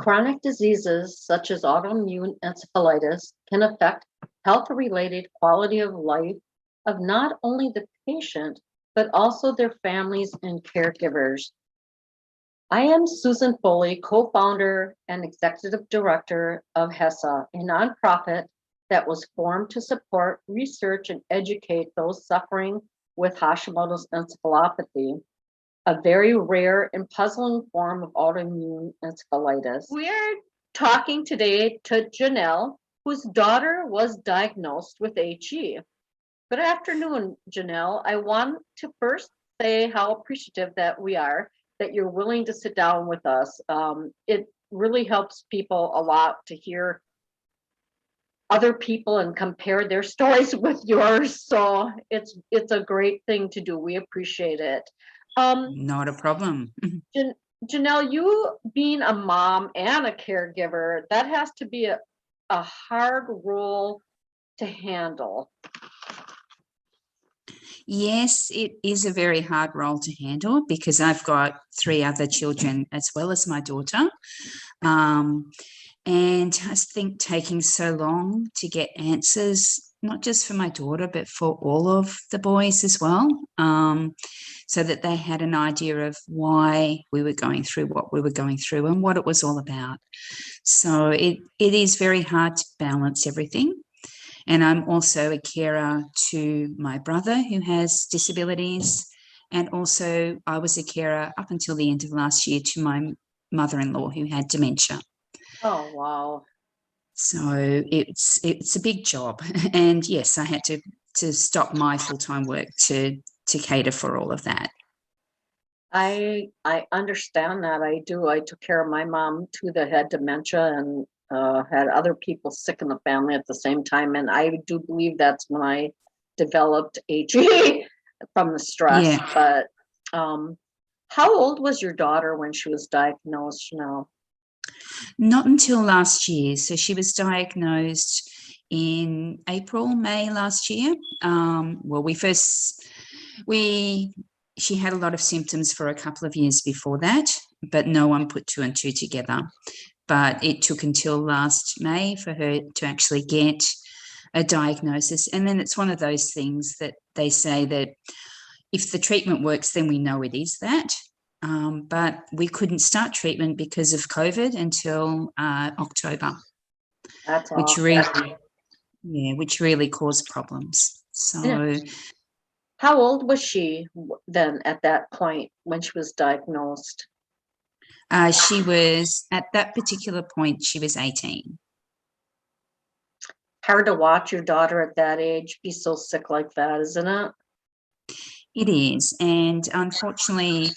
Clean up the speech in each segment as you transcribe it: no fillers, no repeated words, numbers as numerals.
Chronic diseases such as autoimmune encephalitis can affect health-related quality of life of not only the patient, but also their families and caregivers. I am Susan Foley, co-founder and executive director of HESA, a nonprofit that was formed to support research and educate those suffering with Hashimoto's encephalopathy, a very rare and puzzling form of autoimmune encephalitis. We are talking today to Janelle, whose daughter was diagnosed with HE. Good afternoon, Janelle. I want to first say how appreciative that we are that you're willing to sit down with us. It really helps people a lot to hear other people and compare their stories with yours. So it's a great thing to do. We appreciate it. Not a problem. Janelle, you being a mom and a caregiver, that has to be a hard role to handle. Yes, it is a very hard role to handle because I've got 3 other children as well as my daughter. And I think taking so long to get answers, not just for my daughter, but for all of the boys as well, so that they had an idea of why we were going through what we were going through and what it was all about. So it is very hard to balance everything. And I'm also a carer to my brother who has disabilities. And also I was a carer up until the end of last year to my mother-in-law who had dementia. Oh, wow. So it's a big job. And yes, I had to stop my full-time work to cater for all of that. I understand that. I do. I took care of my mom too that had dementia and had other people sick in the family at the same time. And I do believe that's when I developed HE from the stress. Yeah. But how old was your daughter when she was diagnosed, Janelle? Not until last year. So she was diagnosed in May last year. Well, she had a lot of symptoms for a couple of years before that, but no one put 2 and 2 together. But it took until last May for her to actually get a diagnosis. And then it's one of those things that they say that if the treatment works, then we know it is that. But we couldn't start treatment because of COVID until October. That's awesome. Which really caused problems. So how old was she then at that point when she was diagnosed? She was, at that particular point, she was 18. Hard to watch your daughter at that age be so sick like that, isn't it? It is. And unfortunately,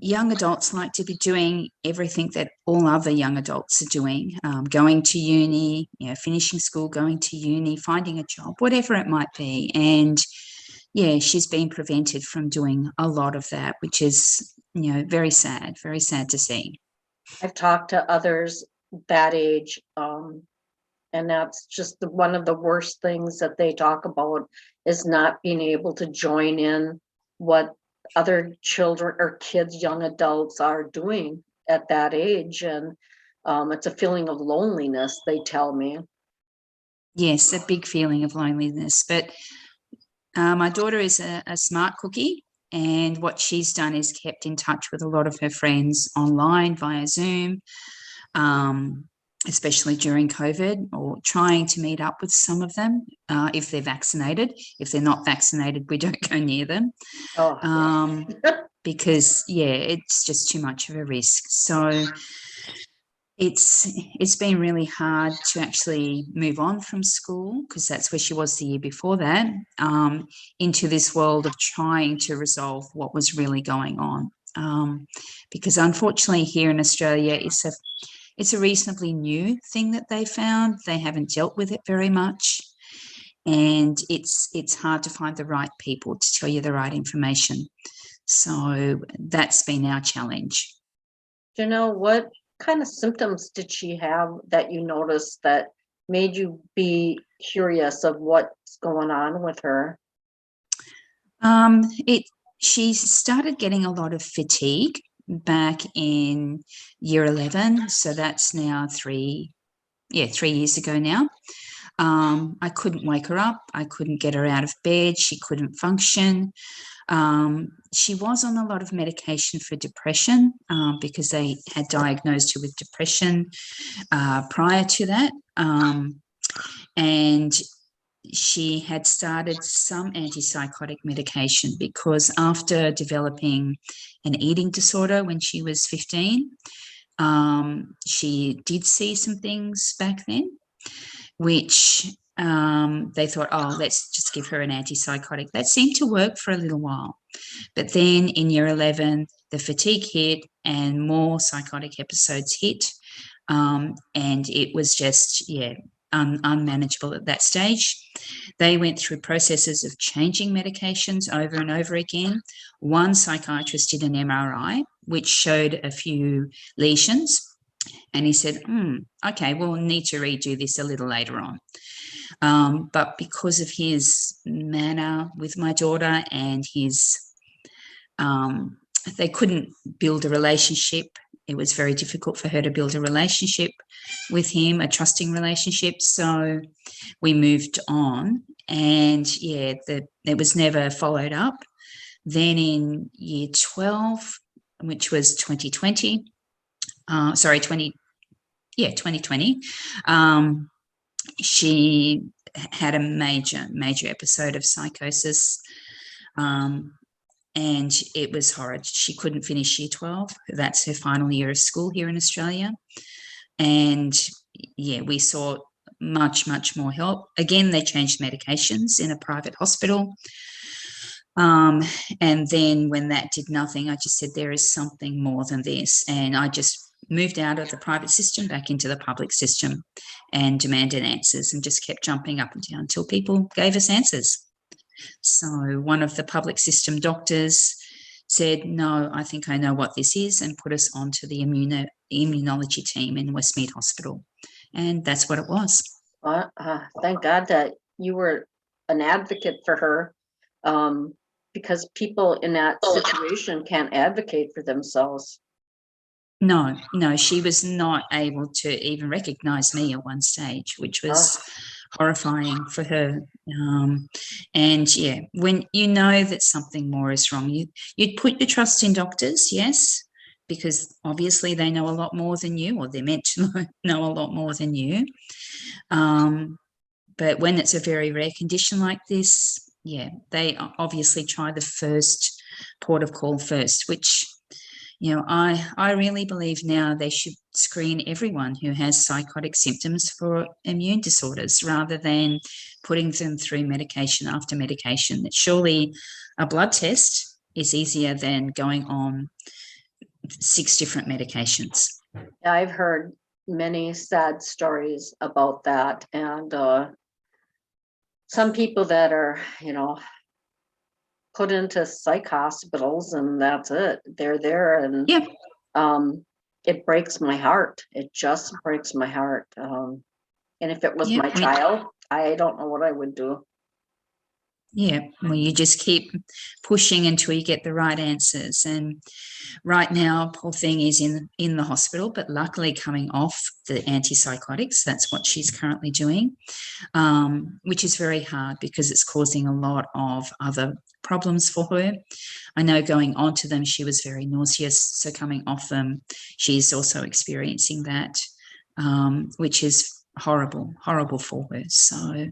young adults like to be doing everything that all other young adults are doing, going to uni, finishing school, going to uni, finding a job, whatever it might be. And yeah, she's been prevented from doing a lot of that, which is, very sad to see. I've talked to others that age, and that's just one of the worst things that they talk about is not being able to join in what other children or kids, young adults are doing at that age. And it's a feeling of loneliness, they tell me. Yes, a big feeling of loneliness. But my daughter is a smart cookie. And what she's done is kept in touch with a lot of her friends online via Zoom, especially during COVID, or trying to meet up with some of them if they're vaccinated. If they're not vaccinated, we don't go near them. Because, it's just too much of a risk. So it's been really hard to actually move on from school, because that's where she was the year before that, into this world of trying to resolve what was really going on. Because unfortunately here in Australia, it's a reasonably new thing that they found. They haven't dealt with it very much. And it's hard to find the right people to tell you the right information. So that's been our challenge. What kind of symptoms did she have that you noticed that made you be curious of what's going on with her? She started getting a lot of fatigue back in year 11. So that's now 3 years ago now. I couldn't wake her up. I couldn't get her out of bed. She couldn't function. She was on a lot of medication for depression because they had diagnosed her with depression prior to that. And she had started some antipsychotic medication because after developing an eating disorder when she was 15, she did see some things back then, which they thought, oh, let's just give her an antipsychotic. That seemed to work for a little while. But then in year 11, the fatigue hit and more psychotic episodes hit. And it was just, unmanageable at that stage. They went through processes of changing medications over and over again. One psychiatrist did an MRI, which showed a few lesions. And he said, okay, we'll need to redo this a little later on. But because of his manner with my daughter and his, they couldn't build a relationship. It was very difficult for her to build a relationship with him, a trusting relationship. So we moved on, and it was never followed up. Then in year 12, which was 2020, 2020, she had a major episode of psychosis. And it was horrid. She couldn't finish year 12. That's her final year of school here in Australia. And we saw much more help. Again, they changed medications in a private hospital. And then when that did nothing, I just said, there is something more than this. And I just moved out of the private system back into the public system and demanded answers and just kept jumping up and down until people gave us answers. So one of the public system doctors said, no, I think I know what this is, and put us onto the immunology team in Westmead Hospital. And that's what it was. Thank God that you were an advocate for her, because people in that situation can't advocate for themselves. No, she was not able to even recognize me at one stage, which was horrifying for her. And when you know that something more is wrong, you'd put your trust in doctors, yes, because obviously they know a lot more than you, or they're meant to know a lot more than you. But when it's a very rare condition like this, they obviously try the first port of call first, which, I really believe now they should screen everyone who has psychotic symptoms for immune disorders rather than putting them through medication after medication. That surely a blood test is easier than going on 6 different medications. I've heard many sad stories about that, and some people that are, put into psych hospitals, and that's it. They're there, and it breaks my heart. It just breaks my heart. And if it was my child, I don't know what I would do. Well, you just keep pushing until you get the right answers. And right now, poor thing is in the hospital, but luckily coming off the antipsychotics. That's what she's currently doing, which is very hard because it's causing a lot of other problems for her. I know going onto them, she was very nauseous. So coming off them, she's also experiencing that, which is horrible for her. So,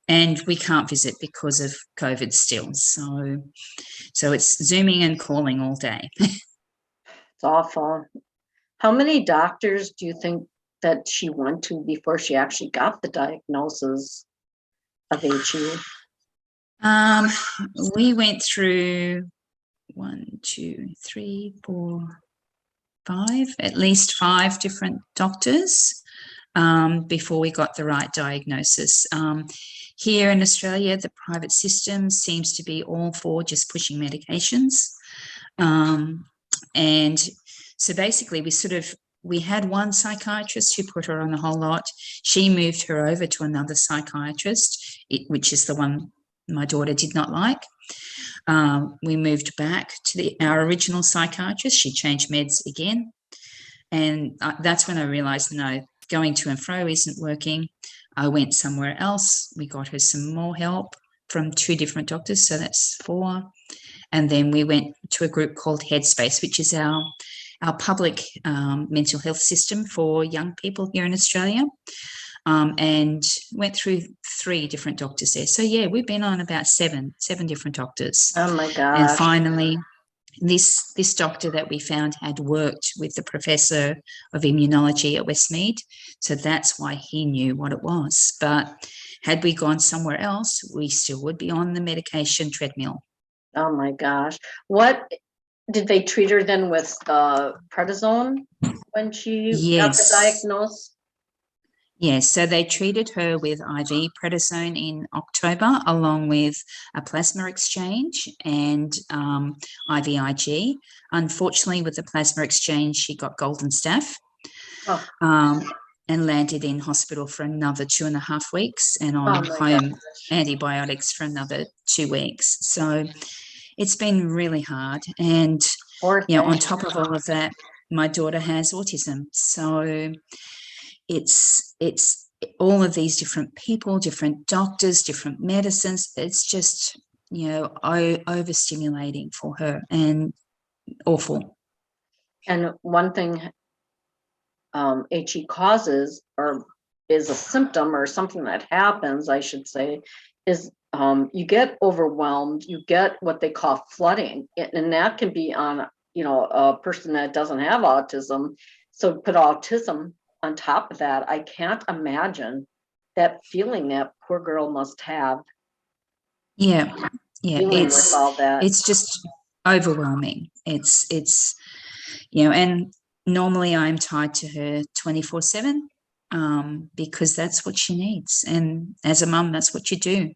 and we can't visit because of COVID still. So it's Zooming and calling all day. It's awful. How many doctors do you think that she went to before she actually got the diagnosis of HE? We went through 1, 2, 3, 4, 5, at least 5 different doctors before we got the right diagnosis. Here in Australia, the private system seems to be all for just pushing medications. And so basically we had one psychiatrist who put her on the whole lot. She moved her over to another psychiatrist, which is the one my daughter did not like. We moved back to our original psychiatrist. She changed meds again. And that's when I realized, no, going to and fro isn't working. I went somewhere else. We got her some more help from 2 different doctors. So that's 4. And then we went to a group called Headspace, which is our public mental health system for young people here in Australia. And went through 3 different doctors there. So yeah, we've been on about seven different doctors. Oh my gosh. And finally, this doctor that we found had worked with the professor of immunology at Westmead. So that's why he knew what it was. But had we gone somewhere else, we still would be on the medication treadmill. Oh my gosh. What did they treat her then with prednisone when she got the Yes. diagnosis? Yes, so they treated her with IV prednisone in October, along with a plasma exchange and IVIG. Unfortunately, with the plasma exchange, she got golden staph. And landed in hospital for another 2.5 weeks and on home antibiotics for another 2 weeks. So it's been really hard. And on top of all of that, my daughter has autism. So it's all of these different people, different doctors, different medicines. It's just, overstimulating for her and awful. And one thing HE causes, or is a symptom or something that happens, I should say, is you get overwhelmed, you get what they call flooding, and that can be on, a person that doesn't have autism. So put autism on top of that, I can't imagine that feeling that poor girl must have. Yeah, with all that. It's just overwhelming. It's and normally I'm tied to her 24/7 because that's what she needs, and as a mum, that's what you do.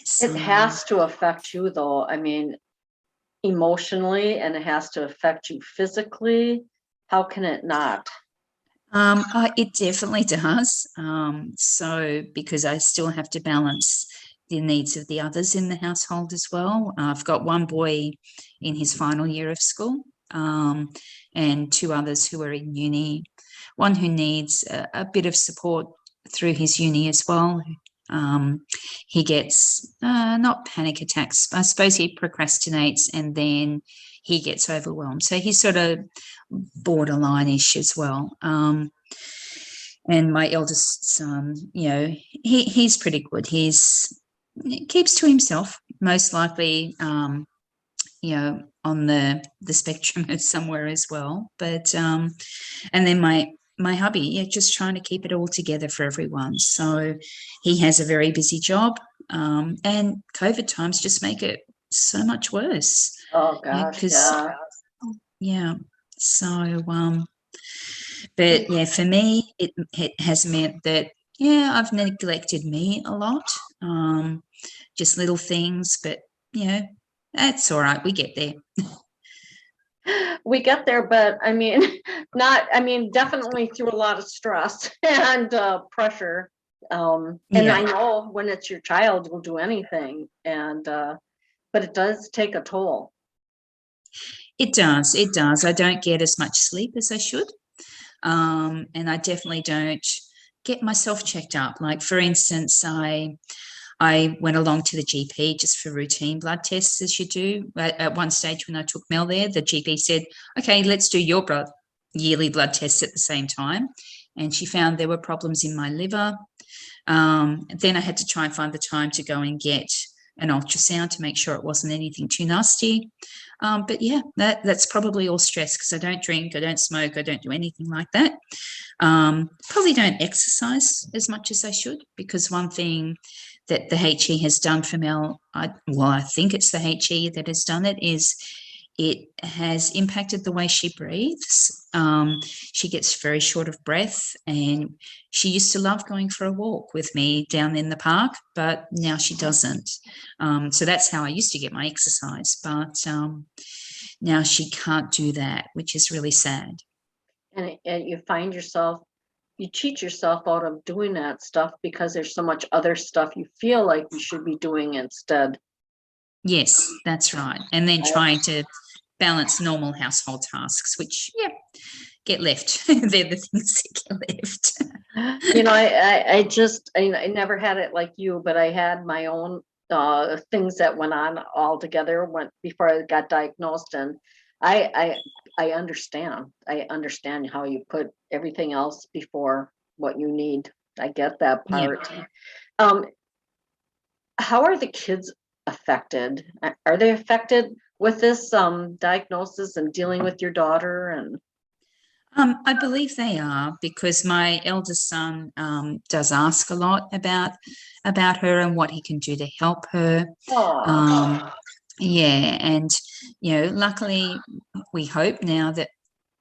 So, it has to affect you, though. I mean, emotionally, and it has to affect you physically. How can it not? It definitely does. So because I still have to balance the needs of the others in the household as well. I've got one boy in his final year of school, and 2 others who are in uni. One who needs a bit of support through his uni as well. He gets not panic attacks. I suppose he procrastinates and then he gets overwhelmed. So he's sort of borderline-ish as well. And my eldest son, he's pretty good. He keeps to himself, most likely, on the spectrum somewhere as well. But and then my hubby, just trying to keep it all together for everyone. So he has a very busy job, and COVID times just make it so much worse. Oh gosh, yeah. So but yeah, for me, it has meant that I've neglected me a lot, just little things, but that's all right. We get there. We get there, but I mean, definitely through a lot of stress and pressure. And I know when it's your child, you'll do anything, and but it does take a toll. It does. I don't get as much sleep as I should, and I definitely don't get myself checked up. Like, for instance, I went along to the GP just for routine blood tests, as you do. At one stage when I took Mel there, the GP said, okay, let's do your yearly blood tests at the same time. And she found there were problems in my liver. Then I had to try and find the time to go and get an ultrasound to make sure it wasn't anything too nasty. But yeah, that's probably all stress because I don't drink, I don't smoke, I don't do anything like that. Probably don't exercise as much as I should, because one thing that the HE has done for Mel, I think it's the HE that has done it, is it has impacted the way she breathes. She gets very short of breath, and she used to love going for a walk with me down in the park, but now she doesn't. So that's how I used to get my exercise, but now she can't do that, which is really sad. And you find yourself, you cheat yourself out of doing that stuff because there's so much other stuff you feel like you should be doing instead. Yes, that's right. And then trying to balance normal household tasks, which, get left. They're the things that get left. You know, I never had it like you, but I had my own things that went on all together before I got diagnosed, and I understand. I understand how you put everything else before what you need. I get that Yeah. part. How are the kids affected? Are they affected with this diagnosis and dealing with your daughter? And I believe they are, because my eldest son does ask a lot about her and what he can do to help her. Yeah, and luckily we hope now that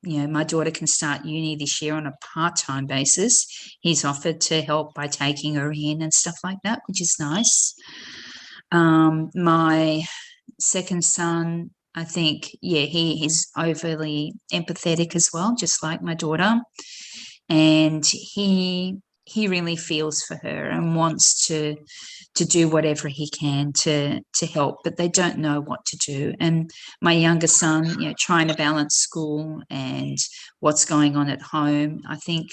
my daughter can start uni this year on a part-time basis. He's offered to help by taking her in and stuff like that, which is nice. My second son, I think, he is overly empathetic as well, just like my daughter. And he really feels for her and wants to do whatever he can to help, but they don't know what to do. And my younger son, trying to balance school and what's going on at home, I think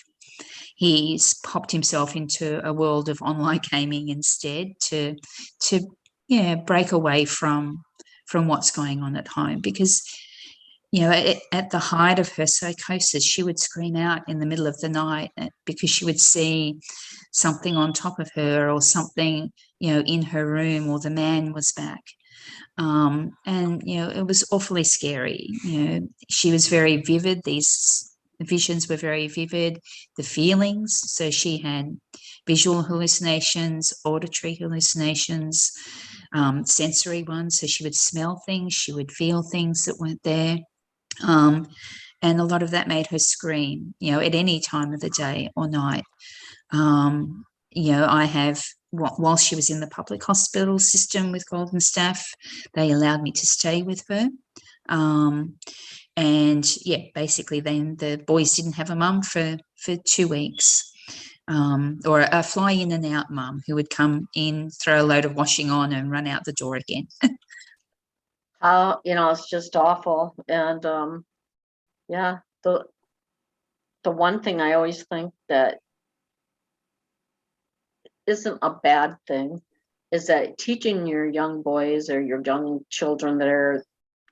he's popped himself into a world of online gaming instead to break away from what's going on at home. Because at the height of her psychosis, she would scream out in the middle of the night because she would see something on top of her or something in her room, or the man was back. And it was awfully scary. She was very vivid. These visions were very vivid. The feelings, so she had visual hallucinations, auditory hallucinations, sensory ones, so she would smell things, she would feel things that weren't there. And a lot of that made her scream, at any time of the day or night. I have, while she was in the public hospital system with Golden Staff, they allowed me to stay with her. And basically then the boys didn't have a mum for 2 weeks. Or a fly in and out mum who would come in, throw a load of washing on and run out the door again. it's just awful. And the one thing I always think that isn't a bad thing is that teaching your young boys or your young children that are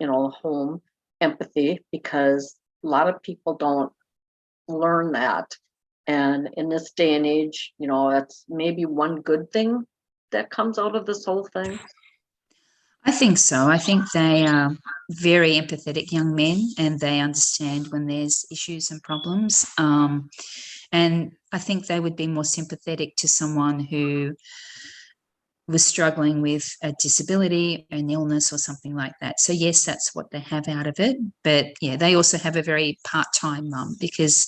home empathy, because a lot of people don't learn that. And in this day and age, that's maybe one good thing that comes out of this whole thing. I think so. I think they are very empathetic young men, and they understand when there's issues and problems. And I think they would be more sympathetic to someone who was struggling with a disability, an illness, or something like that. So yes, that's what they have out of it. But they also have a very part-time mum, because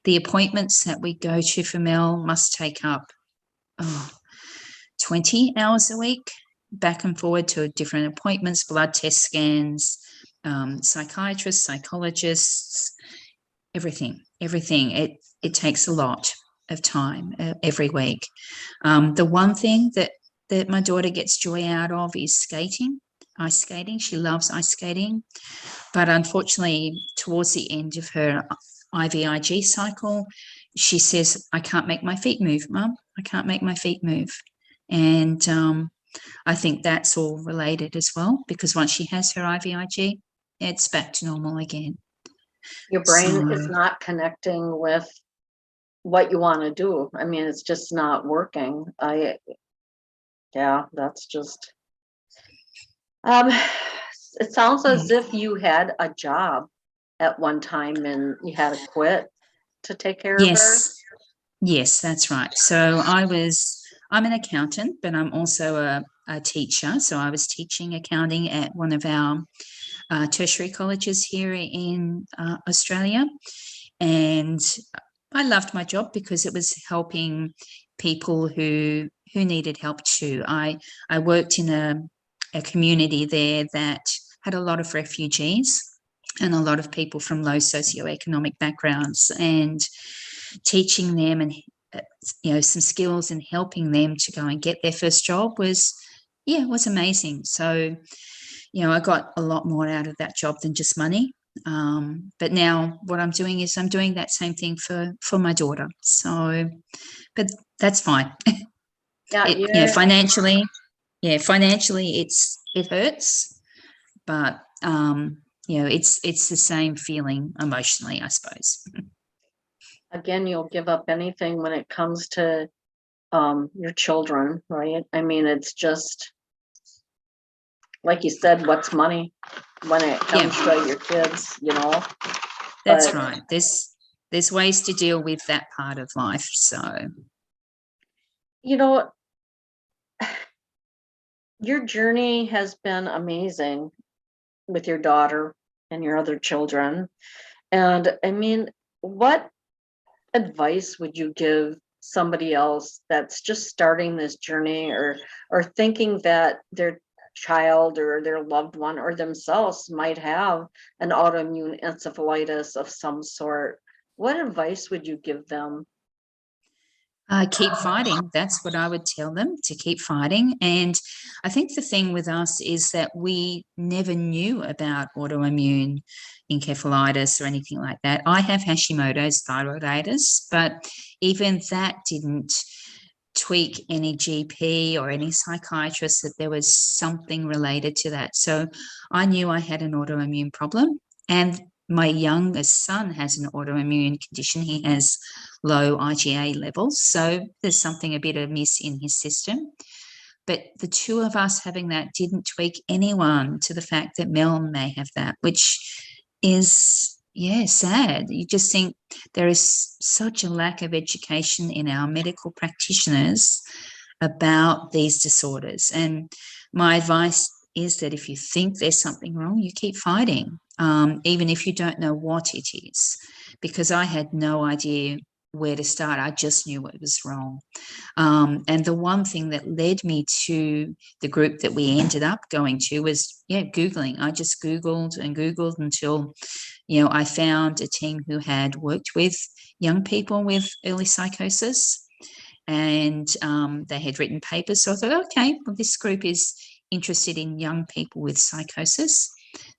the appointments that we go to for Mel must take up 20 hours a week, back and forward to different appointments, blood test scans, psychiatrists, psychologists, everything. It takes a lot of time every week. The one thing that my daughter gets joy out of is skating, ice skating. She loves ice skating. But unfortunately, towards the end of her IVIG cycle, she says, I can't make my feet move, Mum. I can't make my feet move. And I think that's all related as well, because once she has her IVIG, it's back to normal again. Your brain is not connecting with what you want to do. I mean, it's just not working. That's just, it sounds as if you had a job at one time and you had to quit to take care of her. Yes, that's right. So I'm an accountant, but I'm also a teacher. So I was teaching accounting at one of our tertiary colleges here in Australia. And I loved my job because it was helping people who needed help too. I worked in a community there that had a lot of refugees and a lot of people from low socioeconomic backgrounds, and teaching them and some skills and helping them to go and get their first job was yeah, it was amazing. So, you know, I got a lot more out of that job than just money. But now what I'm doing is I'm doing that same thing for my daughter. So, but that's fine. Yeah, You know, financially, it hurts, but you know, it's the same feeling emotionally, I suppose. again, you'll give up anything when it comes to your children, right? I mean, it's just like you said, what's money when it Yeah, comes to your kids, you know? that's But right. There's ways to deal with that part of life. So you know, your journey has been amazing with your daughter and your other children. And I mean, what advice would you give somebody else that's just starting this journey or thinking that their child or their loved one or themselves might have an autoimmune encephalitis of some sort? What advice would you give them? keep fighting. That's what I would tell them, to keep fighting. And I think the thing with us is that we never knew about autoimmune encephalitis or anything like that. I have Hashimoto's thyroiditis, but even that didn't tweak any GP or any psychiatrist that there was something related to that. So I knew I had an autoimmune problem. And my youngest son has an autoimmune condition. He has low IgA levels. So there's something a bit amiss in his system. But the two of us having that didn't tweak anyone to the fact that Mel may have that, which is, yeah, sad. You just think there is such a lack of education in our medical practitioners about these disorders. And my advice is that if you think there's something wrong, you keep fighting, even if you don't know what it is, because I had no idea where to start. I just knew it was wrong. And the one thing that led me to the group that we ended up going to was, yeah, Googling. I just Googled and Googled until, you know, I found a team who had worked with young people with early psychosis, and they had written papers. So I thought, okay, well, this group is interested in young people with psychosis.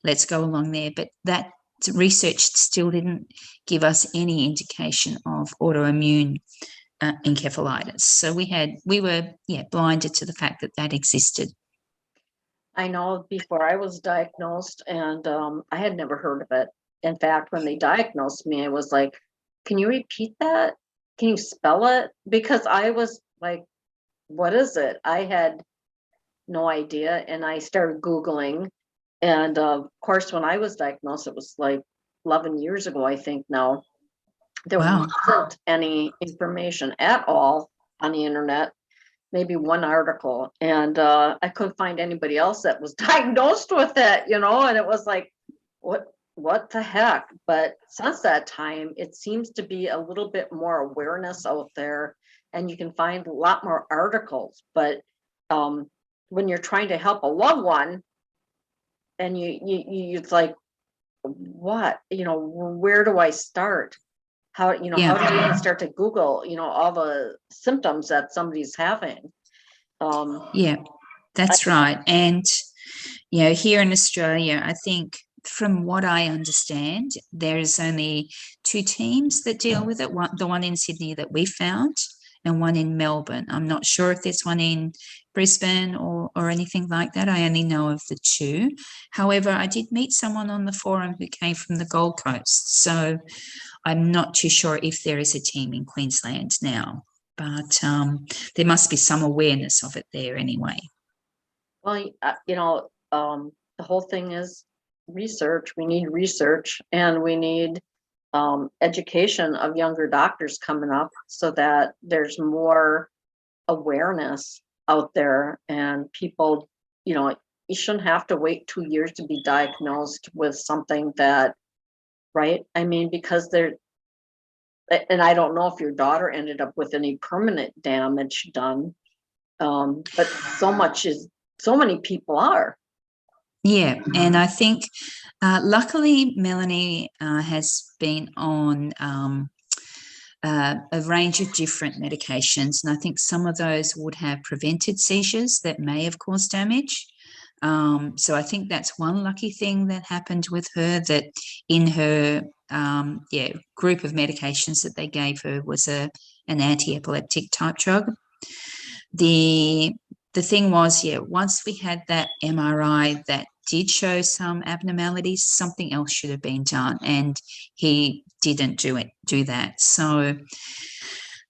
Let's go along there. But that research still didn't give us any indication of autoimmune encephalitis. So we were blinded to the fact that that existed. I know before I was diagnosed, and I had never heard of it. In fact, when they diagnosed me, I was like, can you repeat that? Can you spell it? Because I was like, what is it? I had no idea. And I started Googling. And of course, when I was diagnosed, it was like 11 years ago, I think now. There Wow. wasn't any information at all on the internet, maybe one article. And I couldn't find anybody else that was diagnosed with it, you know, and it was like, what the heck? But since that time, it seems to be a little bit more awareness out there, and you can find a lot more articles. But when you're trying to help a loved one, and it's like, what, you know, where do I start? How, you know, how do you even start to Google, you know, all the symptoms that somebody's having? Yeah, that's right. And, you know, here in Australia, I think from what I understand, there's only two teams that deal with it. The one in Sydney that we found, and one in Melbourne. I'm not sure if there's one in Brisbane or anything like that. I only know of the two. However, I did meet someone on the forum who came from the Gold Coast. So I'm not too sure if there is a team in Queensland now, but there must be some awareness of it there anyway. Well, you know, the whole thing is research. We need research, and we need education of younger doctors coming up so that there's more awareness out there, and people, you know, you shouldn't have to wait 2 years to be diagnosed with something that, right? I mean, because and I don't know if your daughter ended up with any permanent damage done, but so many people are. Yeah, and I think luckily Melanie has been on a range of different medications. And I think some of those would have prevented seizures that may have caused damage. So I think that's one lucky thing that happened with her, that in her group of medications that they gave her was an anti-epileptic type drug. The thing was, once we had that MRI that did show some abnormalities, something else should have been done, and he didn't do that. So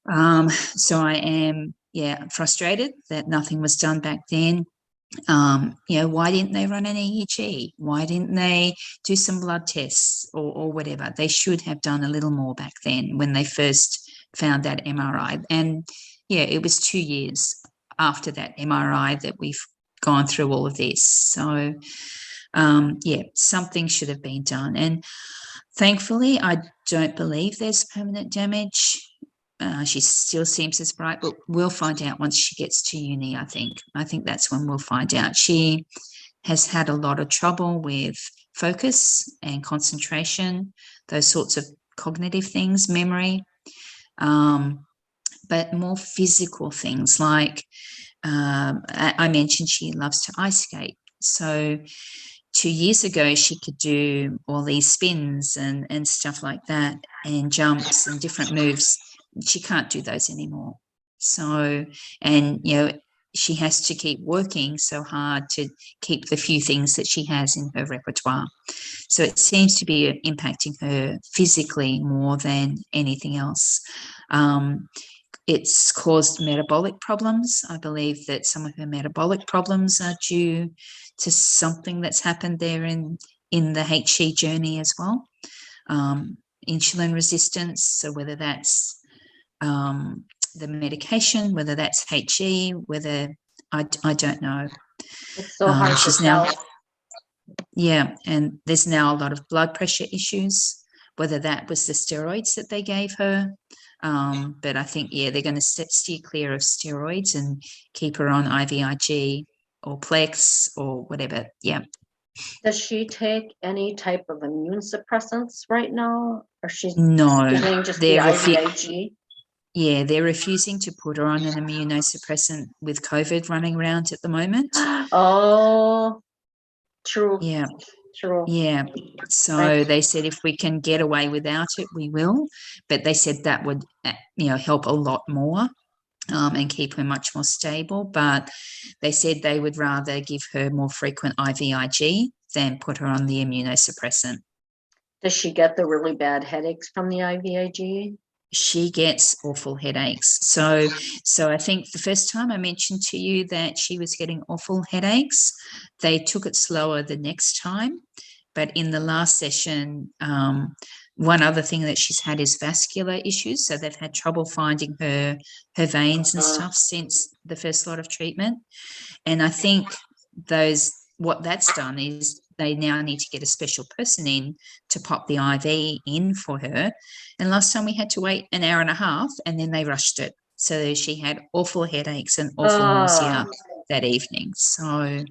I am frustrated that nothing was done back then. Why didn't they run an EEG? Why didn't they do some blood tests or whatever? They should have done a little more back then when they first found that MRI. And it was 2 years after that MRI that we've gone through all of this. So something should have been done. And thankfully, I don't believe there's permanent damage. She still seems as bright, but we'll find out once she gets to uni, I think. I think that's when we'll find out. She has had a lot of trouble with focus and concentration, those sorts of cognitive things, memory, but more physical things like I mentioned she loves to ice skate. So 2 years ago, she could do all these spins and stuff like that, and jumps and different moves. She can't do those anymore. So, and she has to keep working so hard to keep the few things that she has in her repertoire. So it seems to be impacting her physically more than anything else. It's caused metabolic problems. I believe that some of her metabolic problems are due to something that's happened there in the HE journey as well. Insulin resistance, so whether that's the medication, whether that's HE, whether I don't know. It's so hard to tell. And there's now a lot of blood pressure issues, whether that was the steroids that they gave her. But I think, they're going to steer clear of steroids and keep her on IVIG or Plex or whatever. Yeah. Does she take any type of immune suppressants right now? Or she's no, doing just the IVIG? Yeah, they're refusing to put her on an immunosuppressant with COVID running around at the moment. Oh, true. Yeah. True. Yeah. So they said if we can get away without it, we will. But they said that would, help a lot more and keep her much more stable. But they said they would rather give her more frequent IVIG than put her on the immunosuppressant. Does she get the really bad headaches from the IVIG? She gets awful headaches. So I think the first time I mentioned to you that she was getting awful headaches, they took it slower the next time. But in the last session, one other thing that she's had is vascular issues. So they've had trouble finding her veins and stuff since the first lot of treatment. And I think what that's done is they now need to get a special person in to pop the IV in for her. And last time we had to wait an hour and a half, and then they rushed it. So she had awful headaches and awful nausea that evening. So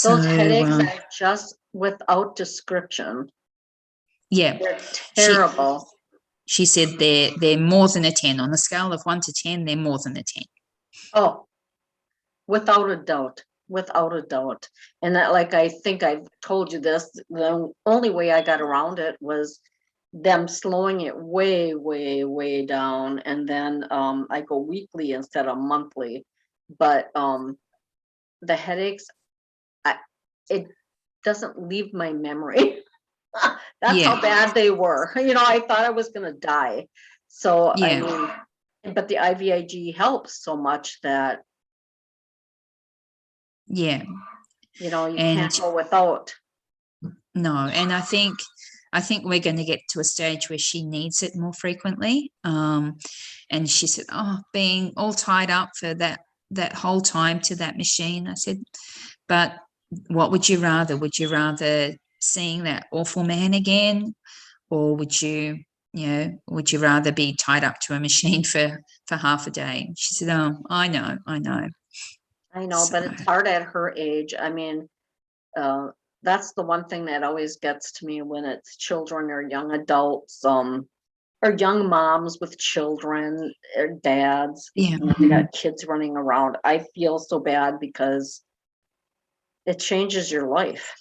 those headaches are just without description. Yeah. They're terrible. She said they're more than a 10. On a scale of 1 to 10, they're more than a 10. Oh, without a doubt. Without a doubt. And that, like, I think I've told you this, the only way I got around it was them slowing it way, way, way down. And then I go weekly instead of monthly. But the headaches, it doesn't leave my memory. That's how bad they were. I thought I was going to die. So, I mean, but the IVIG helps so much that you can't go without. No, and I think we're going to get to a stage where she needs it more frequently. And she said, being all tied up for that whole time to that machine. I said, but what would you rather? Would you rather seeing that awful man again, or would you rather be tied up to a machine for half a day? She said, I know, but it's hard at her age. I mean, that's the one thing that always gets to me when it's children or young adults. or young moms with children, or dads, Yeah, they got kids running around. I feel so bad because it changes your life.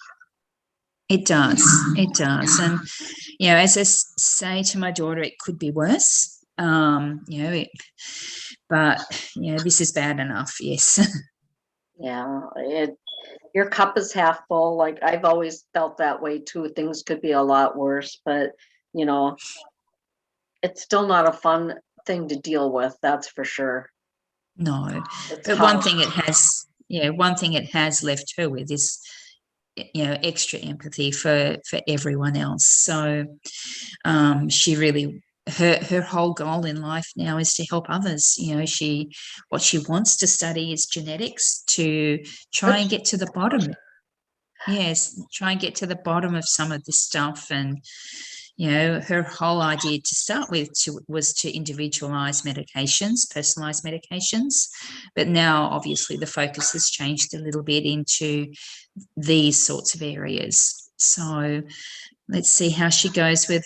it does. It does. And, as I say to my daughter, it could be worse. But, this is bad enough. Yes. Yeah, your cup is half full. Like I've always felt that way too. Things could be a lot worse, but you know, it's still not a fun thing to deal with. That's for sure. No. It's But hard. one thing it has left her with is, extra empathy for everyone else. So she really, her whole goal in life now is to help others. What she wants to study is genetics, to try and get to the bottom. Yes, try and get to the bottom of some of this stuff. And her whole idea to start with was to individualize medications, personalized medications. But now, obviously, the focus has changed a little bit into these sorts of areas. So let's see how she goes with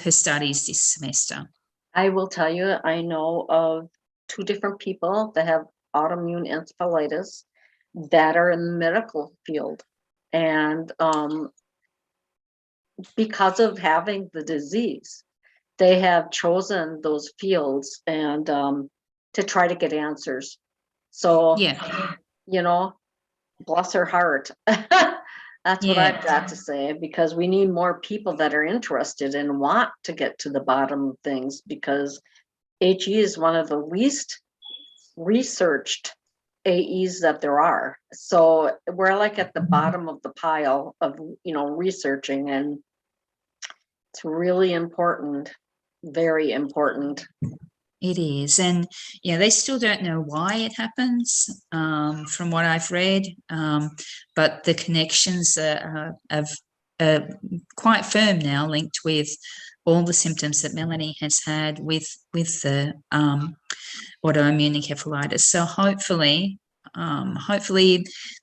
her studies this semester. I will tell you, I know of 2 different people that have autoimmune encephalitis that are in the medical field. And because of having the disease, they have chosen those fields and to try to get answers. So, Yeah, bless her heart. That's what I've yeah, got to say, because we need more people that are interested and want to get to the bottom of things, because HE is one of the least researched AEs that there are. So we're like at the bottom of the pile of, researching, and it's really important, very important. it is. And they still don't know why it happens, from what I've read. But the connections are quite firm now, linked with all the symptoms that Melanie has had with the autoimmune encephalitis. So hopefully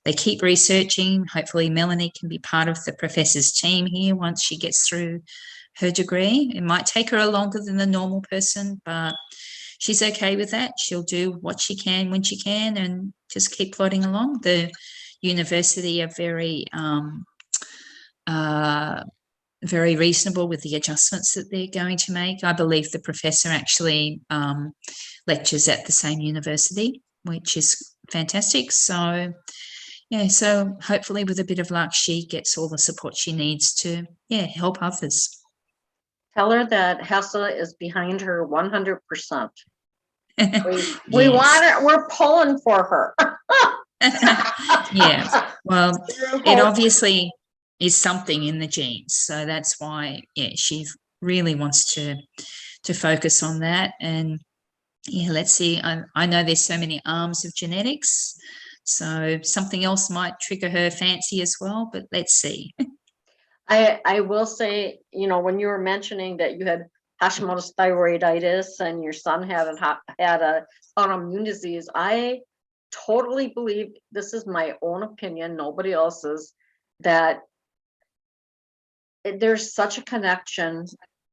they keep researching. Hopefully Melanie can be part of the professor's team here once she gets through her degree. It might take her longer than the normal person, but she's okay with that. She'll do what she can when she can and just keep plodding along. The university are very reasonable with the adjustments that they're going to make. I believe the professor actually lectures at the same university, which is fantastic. So so hopefully with a bit of luck, she gets all the support she needs to help others. Tell her that HESA is behind her 100%. We Yes. want it. We're pulling for her. Yeah. Well, it obviously is something in the genes, so that's why she really wants to focus on that. And let's see. I know there's so many arms of genetics, so something else might trigger her fancy as well, but let's see. I will say, when you were mentioning that you had Hashimoto's thyroiditis and your son had a autoimmune disease, I totally believe, this is my own opinion, nobody else's, that there's such a connection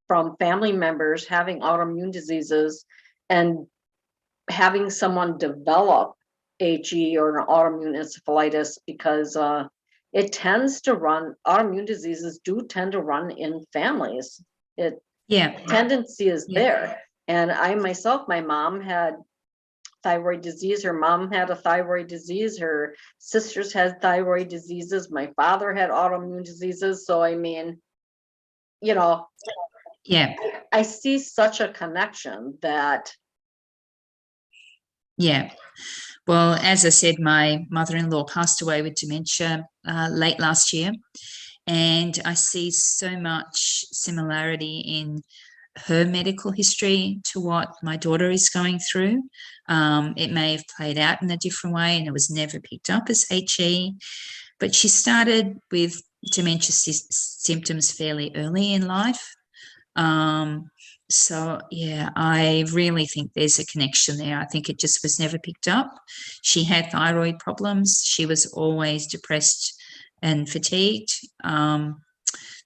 from family members having autoimmune diseases and having someone develop HE or an autoimmune encephalitis, because autoimmune diseases do tend to run in families. Tendency is there. And I myself, my mom had thyroid disease. Her mom had a thyroid disease. Her sisters had thyroid diseases. My father had autoimmune diseases. So, I mean, I see such a connection that. Yeah. Well, as I said, my mother-in-law passed away with dementia late last year, and I see so much similarity in her medical history to what my daughter is going through. It may have played out in a different way, and it was never picked up as HE, but she started with dementia symptoms fairly early in life. So I really think there's a connection there. I think it just was never picked up. She had thyroid problems. She was always depressed and fatigued.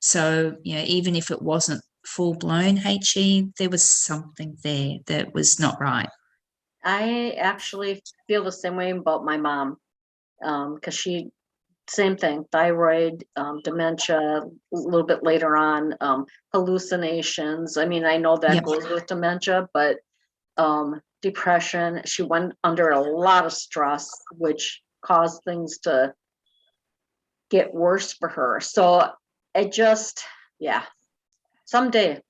So even if it wasn't full-blown HE, there was something there that was not right. I actually feel the same way about my mom, because she, same thing, thyroid, dementia, a little bit later on, hallucinations. I mean, I know that Yep. goes with dementia, but depression. She went under a lot of stress, which caused things to get worse for her. So it just, yeah, someday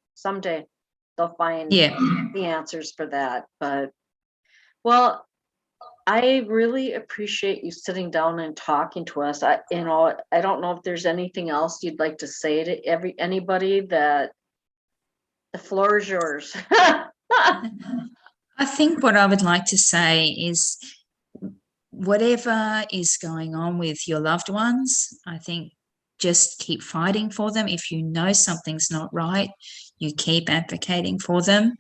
they'll find Yeah. the answers for that. But well, I really appreciate you sitting down and talking to us. I don't know if there's anything else you'd like to say to anybody. That the floor is yours. I think what I would like to say is whatever is going on with your loved ones, I think just keep fighting for them. If you know something's not right, you keep advocating for them.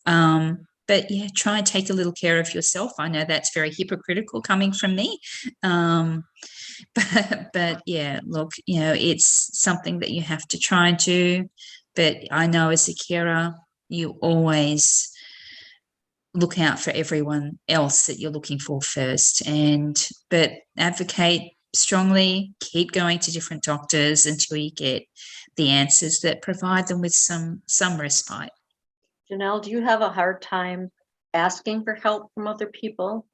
But yeah, try and take a little care of yourself. I know that's very hypocritical coming from me. But yeah, look, it's something that you have to try and do. But I know as a carer, you always look out for everyone else that you're looking for first. But advocate strongly, keep going to different doctors until you get the answers that provide them with some respite. Janelle, do you have a hard time asking for help from other people?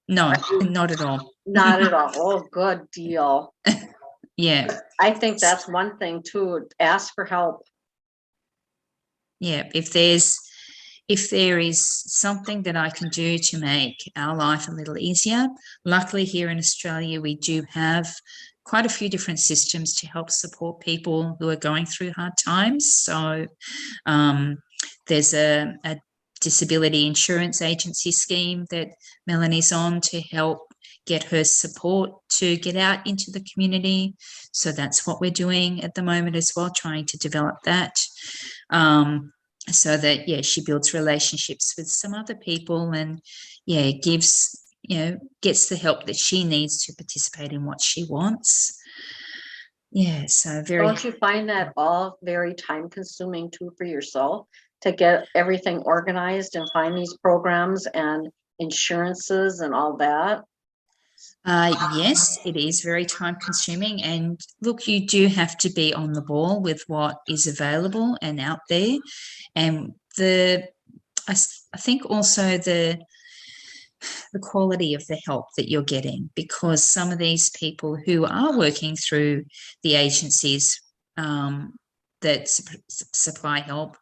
No, not at all. Not at all. Oh, good deal. Yeah. I think that's one thing too. Ask for help. Yeah. If there is something that I can do to make our life a little easier, luckily here in Australia, we do have quite a few different systems to help support people who are going through hard times. So there's a disability insurance agency scheme that Melanie's on to help get her support to get out into the community. So that's what we're doing at the moment as well, trying to develop that. So that, yeah, she builds relationships with some other people and, yeah, gets the help that she needs to participate in what she wants. Yeah, so very. Don't you find that all very time consuming too for yourself to get everything organized and find these programs and insurances and all that? Yes, it is very time consuming. And look, you do have to be on the ball with what is available and out there. And I think also the quality of the help that you're getting, because some of these people who are working through the agencies that supply help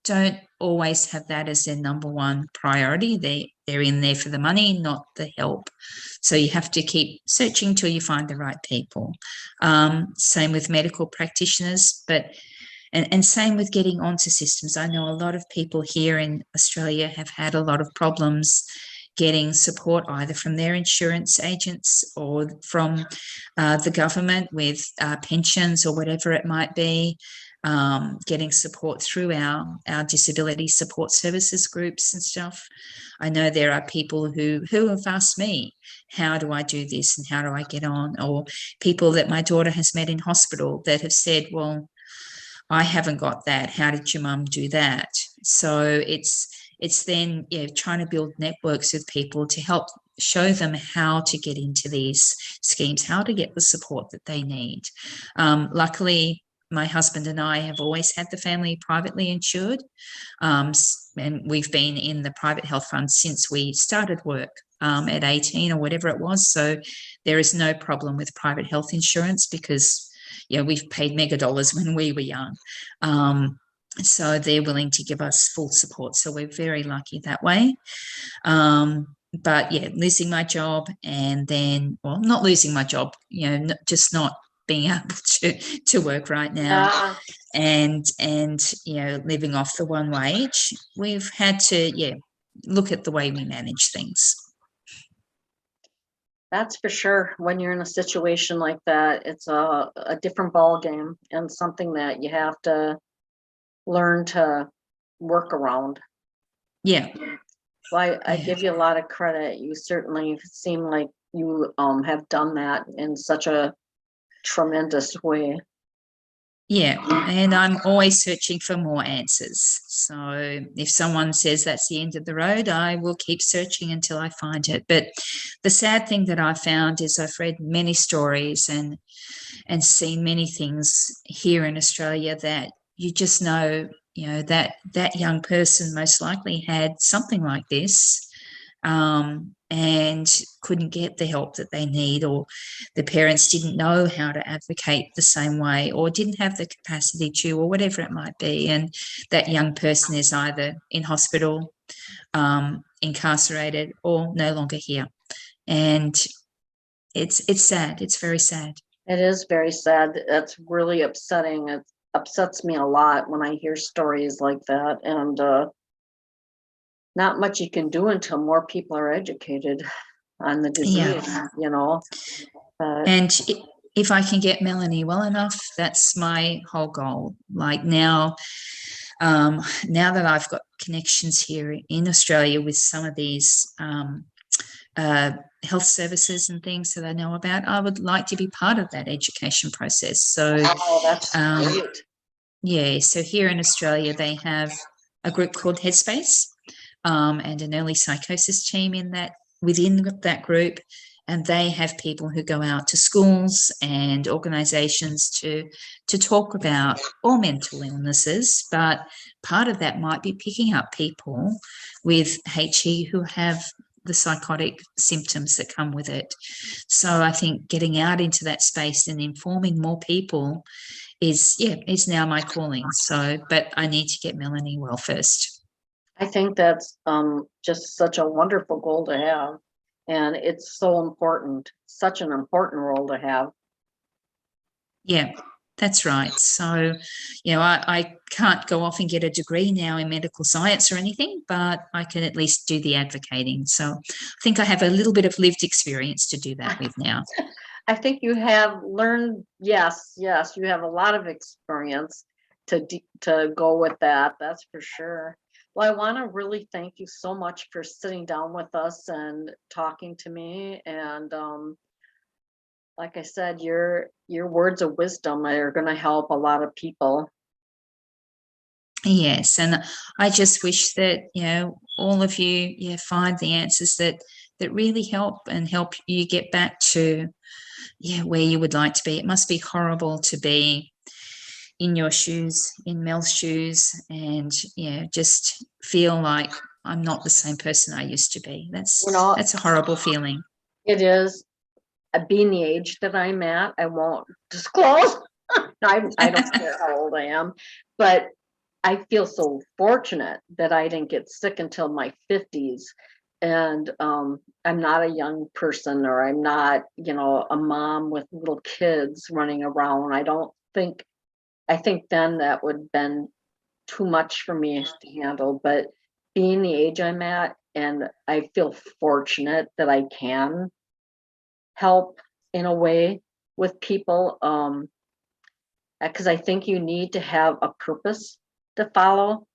don't always have that as their number one priority. They're in there for the money, not the help. So you have to keep searching till you find the right people. Same with medical practitioners, and same with getting onto systems. I know a lot of people here in Australia have had a lot of problems getting support either from their insurance agents or from the government with pensions or whatever it might be. Getting support through our disability support services groups and stuff. I know there are people who have asked me, how do I do this and how do I get on? Or people that my daughter has met in hospital that have said, well, I haven't got that. How did your mum do that? So it's then trying to build networks with people to help show them how to get into these schemes, how to get the support that they need. Luckily, my husband and I have always had the family privately insured, and we've been in the private health fund since we started work at 18 or whatever it was. So there is no problem with private health insurance because we've paid mega dollars when we were young. So they're willing to give us full support. So we're very lucky that way. But yeah, losing my job and then, well, not losing my job, just not being able to work right now, and living off the one wage, we've had to look at the way we manage things. That's for sure. When you're in a situation like that, it's a different ball game and something that you have to learn to work around. Yeah. Well, I give you a lot of credit. You certainly seem like you have done that in such a tremendous way. Yeah, and I'm always searching for more answers. So if someone says that's the end of the road, I will keep searching until I find it. But the sad thing that I found is I've read many stories and seen many things here in Australia that you just know, that that young person most likely had something like this, and couldn't get the help that they need, or the parents didn't know how to advocate the same way, or didn't have the capacity to, or whatever it might be. And that young person is either in hospital, incarcerated, or no longer here. And it's sad. It's very sad. It is very sad. That's really upsetting. It upsets me a lot when I hear stories like that. And not much you can do until more people are educated on the disease, Yeah. And if I can get Melanie well enough, that's my whole goal. Like now that I've got connections here in Australia with some of these health services and things that I know about, I would like to be part of that education process. So, that's great. Yeah, so here in Australia, they have a group called Headspace, and an early psychosis team within that group. And they have people who go out to schools and organisations to talk about all mental illnesses. But part of that might be picking up people with HE who have the psychotic symptoms that come with it. So I think getting out into that space and informing more people is now my calling. So, but I need to get Melanie well first. I think that's just such a wonderful goal to have. And it's so important, such an important role to have. Yeah, that's right. So, I can't go off and get a degree now in medical science or anything, but I can at least do the advocating. So I think I have a little bit of lived experience to do that with now. I think you have learned, yes, you have a lot of experience to go with that. That's for sure. Well, I want to really thank you so much for sitting down with us and talking to me. And like I said, your words of wisdom are going to help a lot of people. Yes, and I just wish that all of you find the answers that really help you get back to where you would like to be. It must be horrible to be in your shoes, in Mel's shoes, and just feel like I'm not the same person I used to be. That's a horrible feeling. It is. Being the age that I'm at, I won't disclose. I don't care how old I am, but I feel so fortunate that I didn't get sick until my 50s. And I'm not a young person, or I'm not, a mom with little kids running around. I think then that would have been too much for me to handle. But being the age I'm at, and I feel fortunate that I can help in a way with people, because I think you need to have a purpose to follow.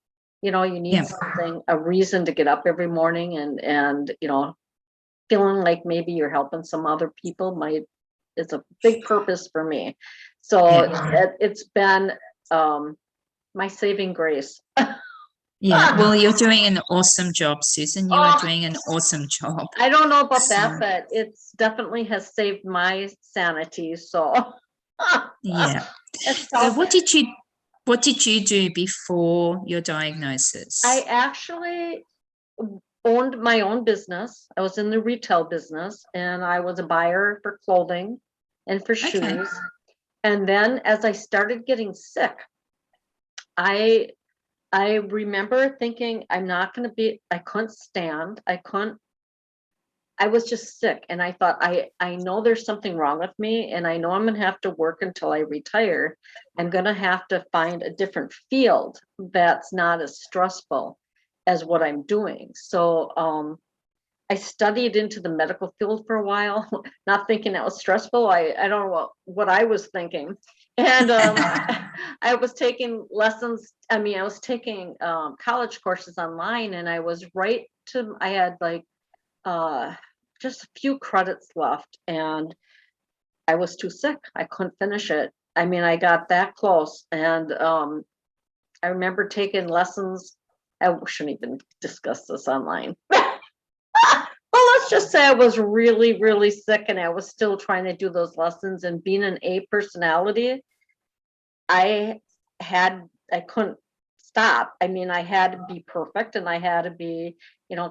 You need something, a reason to get up every morning, and feeling like maybe you're helping some other people it's a big purpose for me. So it's been my saving grace. Yeah, well, you're doing an awesome job, Susan. You are doing an awesome job. I don't know about that, but it's definitely has saved my sanity. So yeah. So what did you do before your diagnosis? I actually owned my own business. I was in the retail business, and I was a buyer for clothing and for shoes. And then as I started getting sick, I remember thinking, I couldn't stand. I was just sick, and I thought, I know there's something wrong with me, and I know I'm going to have to work until I retire. I'm going to have to find a different field that's not as stressful as what I'm doing. So I studied into the medical field for a while, not thinking that was stressful. I don't know what I was thinking. And I was taking lessons. I was taking college courses online, and I had like just a few credits left, and I was too sick. I couldn't finish it. I mean, I got that close, and I remember taking lessons. I shouldn't even discuss this online. Well, let's just say I was really, really sick and I was still trying to do those lessons, and being an A personality, I couldn't stop. I mean, I had to be perfect, and I had to be,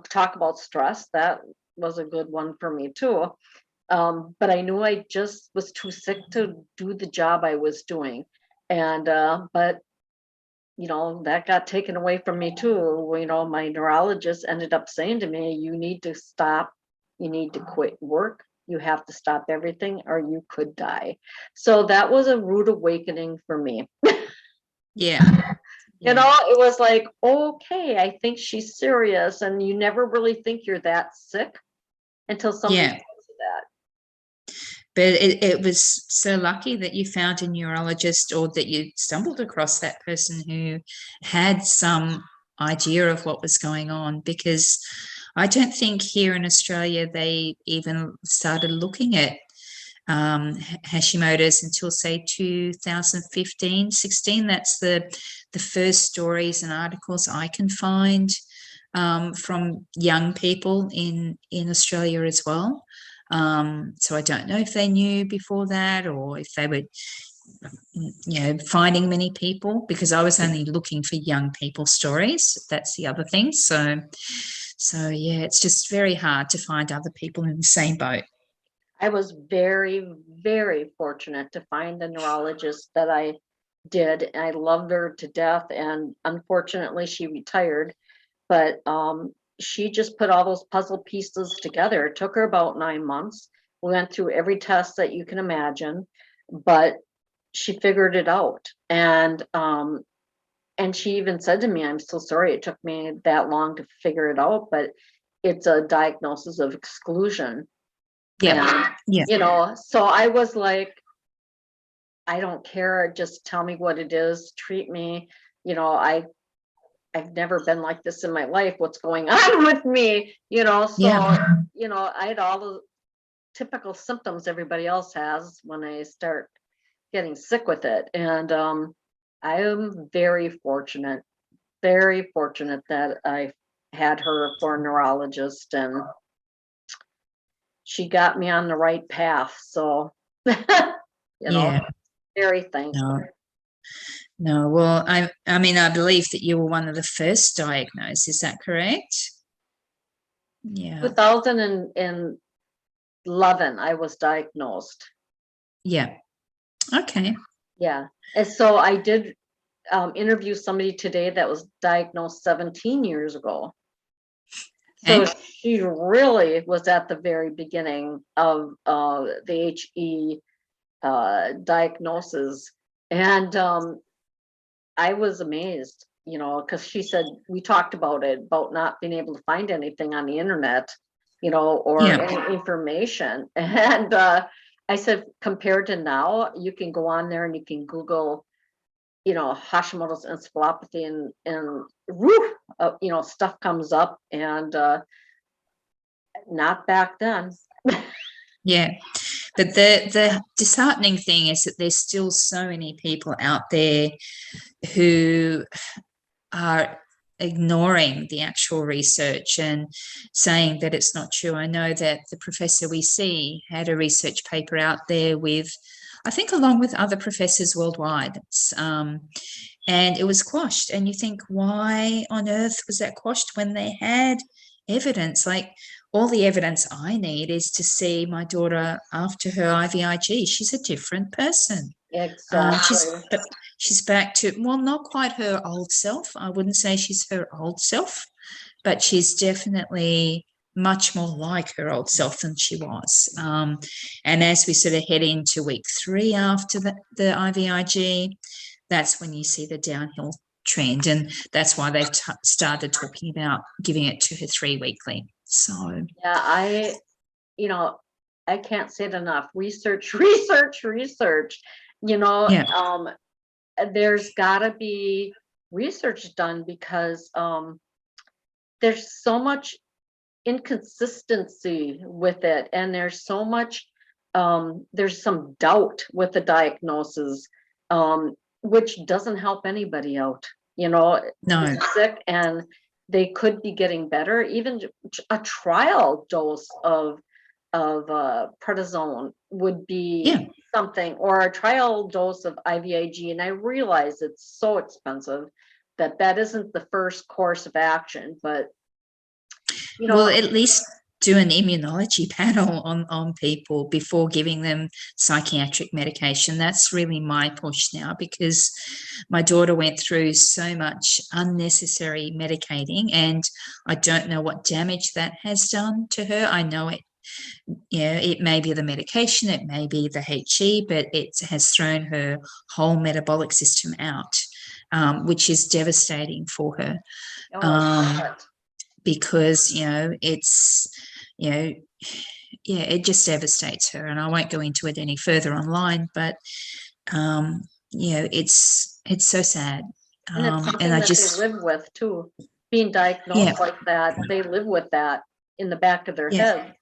talk about stress. That was a good one for me too. But I knew I just was too sick to do the job I was doing. And, but that got taken away from me too. My neurologist ended up saying to me, you need to stop, you need to quit work, you have to stop everything or you could die. So that was a rude awakening for me. Yeah. It was like, okay, I think she's serious. And you never really think you're that sick until somebody tells you that. But it was so lucky that you found a neurologist, or that you stumbled across that person who had some idea of what was going on, because I don't think here in Australia they even started looking at Hashimoto's until, say, 2015, 16. That's the first stories and articles I can find from young people in Australia as well. So I don't know if they knew before that, or if they were, finding many people, because I was only looking for young people's stories. That's the other thing. So yeah, it's just very hard to find other people in the same boat. I was very, very fortunate to find the neurologist that I did. I loved her to death, and unfortunately she retired, but she just put all those puzzle pieces together. It took her about 9 months. We went through every test that you can imagine, but she figured it out. And she even said to me, I'm so sorry it took me that long to figure it out, but it's a diagnosis of exclusion. Yeah. So I was like, I don't care, just tell me what it is, treat me. I've never been like this in my life. What's going on with me? I had all the typical symptoms everybody else has when I start getting sick with it. And I am very fortunate that I had her for a neurologist, and she got me on the right path. So, very thankful. No, well, I mean, I believe that you were one of the first diagnosed. Is that correct? Yeah. 2011, I was diagnosed. Yeah. Okay. Yeah. And so I did interview somebody today that was diagnosed 17 years ago. So she really was at the very beginning of the HE diagnosis. And I was amazed, because she said, we talked about it, about not being able to find anything on the internet, or any information. And I said, compared to now, you can go on there and you can Google, Hashimoto's encephalopathy, and woof, stuff comes up, and not back then. Yeah. But the disheartening thing is that there's still so many people out there who are ignoring the actual research and saying that it's not true. I know that the professor we see had a research paper out there with, I think, along with other professors worldwide, and it was quashed. And you think, why on earth was that quashed when they had evidence? Like, all the evidence I need is to see my daughter after her IVIG. She's a different person. Exactly. She's back to, well, not quite her old self. I wouldn't say she's her old self, but she's definitely much more like her old self than she was. And as we sort of head into week 3 after the IVIG, that's when you see the downhill trend. And that's why they've started talking about giving it to her 3 weekly. So yeah, I can't say it enough. Research. There's gotta be research done, because there's so much inconsistency with it, and there's so much there's some doubt with the diagnosis, which doesn't help anybody out. You know, No. they're sick and they could be getting better. Even a trial dose of prednisone would be something, or a trial dose of IVIG. And I realize it's so expensive that isn't the first course of action, but you know, well, at least do an immunology panel on people before giving them psychiatric medication. That's really my push now, because my daughter went through so much unnecessary medicating, and I don't know what damage that has done to her. I know it, it may be the medication, it may be the HE, but it has thrown her whole metabolic system out, which is devastating for her. Because it's it just devastates her, and I won't go into it any further online, but it's so sad, and it's something and I that just they live with too, being diagnosed like that. They live with that in the back of their head.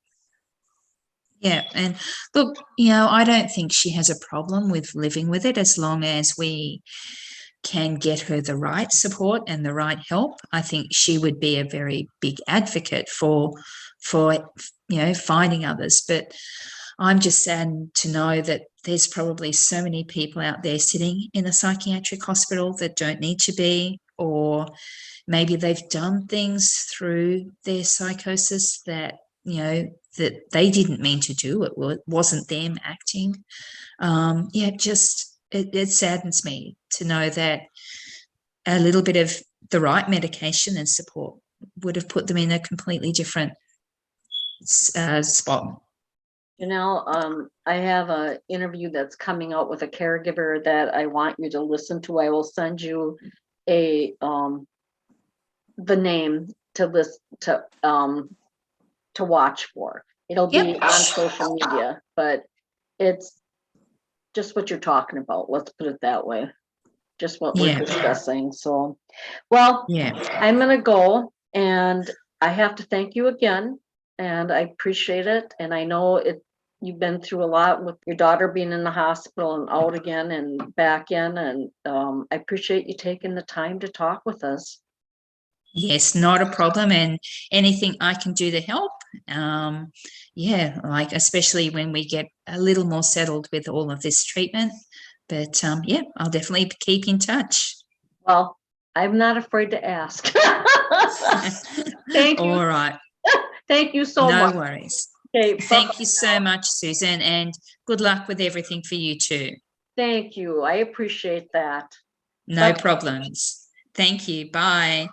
And look, I don't think she has a problem with living with it, as long as we can get her the right support and the right help. I think she would be a very big advocate for finding others. But I'm just saddened to know that there's probably so many people out there sitting in a psychiatric hospital that don't need to be, or maybe they've done things through their psychosis that that they didn't mean to do. It wasn't them acting. It saddens me to know that a little bit of the right medication and support would have put them in a completely different spot. Janelle, I have an interview that's coming out with a caregiver that I want you to listen to. I will send you the name to list to watch for. It'll be on social media, but it's just what you're talking about. Let's put it that way. Just what we're discussing. So, well, I'm going to go, and I have to thank you again, and I appreciate it. And I know you've been through a lot with your daughter being in the hospital and out again and back in, and I appreciate you taking the time to talk with us. Yes, not a problem. And anything I can do to help, like especially when we get a little more settled with all of this treatment. But I'll definitely keep in touch. Well, I'm not afraid to ask. Thank you. All right. Thank you so much. No worries. Okay, thank you so much, Susan, and good luck with everything for you too. Thank you. I appreciate that. No problems. Thank you. Bye.